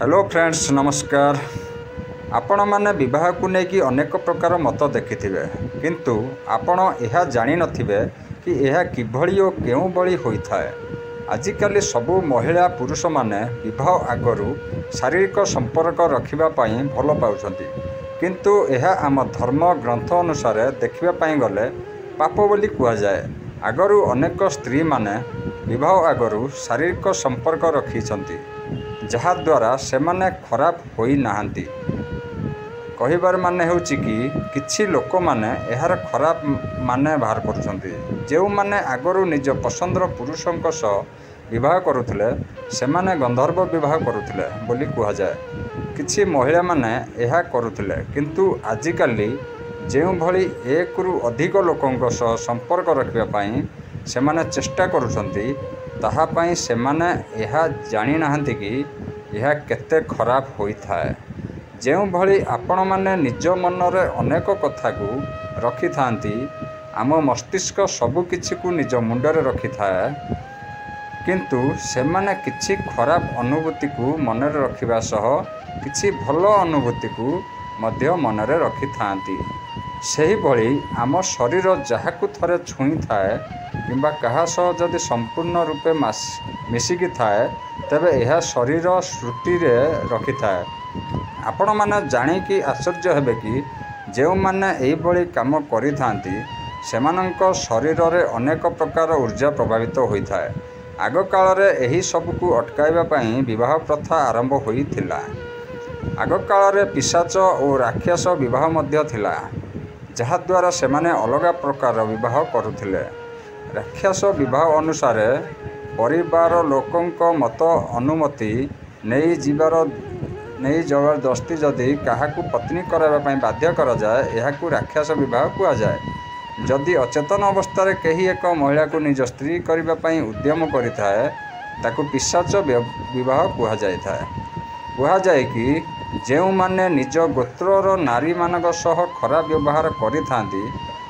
Hello friends नमस्कार। आपण माने विवाह को लेकिन अनेक प्रकार मत देखिथिबे किंतु आपण यह जानि नथिबे कि यह किभଳି ओ केउ बळी होइथाय। आजिकाली सबु महिला पुरुष माने विवाह आगरू शारीरिक संपर्क रखिबा पई भल पाउछंती किंतु यह आम धर्म ग्रंथ अनुसार देखिबा पई गले पाप बोली कुआ जाए। आगरू अनेक स्त्री माने विवाह आगरू शारीरिक संपर्क रखिछंती जहा द्वारा सेमाने खराब होई नाहंती। कहिबार माने हेउची कि किछि लोक माने एहार खराब माने बाहर करुछंती। जेउ माने आगरू निज पसंदर पुरुषंक सह विवाह करुथिले सेमाने गंधर्व विवाह करुथिले बोली कुहा जाए। किछि महिला माने एहा करुथिले किंतु आजिकाली जेउ भली एक रु अधिक लोकंक सह संपर्क रखिबा पई सेमाने चेष्टा करुछंती ताहा पई सेमाने एहा जानि नाहंती कि यह केते खराब होइथाय। जेउ भली आपण माने निज मनरे अनेक कथा को रखि थांती आम मस्तिष्क सबु किछि को निज मुंडरे रखि थाए किंतु सेमाने किछि खराब अनुभूति को मनरे रखिबा सह किछि भलो अनुभूति को मध्य मनरे रखि थांती। सेही भली आम शरीर जहाकु थरे छुई थाए किंबा कहा सह जदि संपूर्ण रूपे मिसिकी थाए तेबे यह शरीर श्रुति रे रखि थाए। आपण माने जानि कि आश्चर्य हेबे कि जेउ माने एई भली काम करि थांती सेमानंक शरीर रे अनेक प्रकार ऊर्जा प्रभावित होई थाए। आग काल रे एही सब को अटकाइबा पई विवाह प्रथा आरंभ होई थिला। आग काल रे पिशाच और राक्षस विवाह मध्य थिला जहा द्वारा सेमाने अलगा प्रकार विवाह करुथिले। राक्षस विवाह अनुसार परिवार लोकंक मत अनुमति नहीं जबरदस्ती जदि काहाकू पत्नी कराइबा पई बाध्य करा जाए एहाकू राक्षस विवाह कुआ जाए। जदि अचेतन अवस्था कही एक महिला को निज स्त्री करबा पई उद्यम करिथाए ताकू पिशाच विवाह कुआ जाए। कुआ जाए कि जेउ माने निज गोत्रर नारी मानक सह खराब व्यवहार करि थांती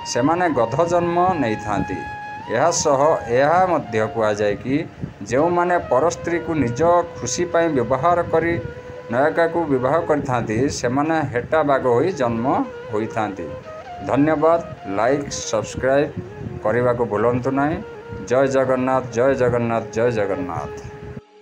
सेमाने गध जन्म नहीं थांती। यह सह यह मध्य कुआ जाए कि जेउ माने पर स्त्री को निज खुशी पाई व्यवहार करी नायिका को विवाह करि सेमाने हेटा बाग होई जन्म होई थांती। धन्यवाद। लाइक सब्सक्राइब करने को भूलंतु नहीं। जय जगन्नाथ जय जगन्नाथ जय जगन्नाथ।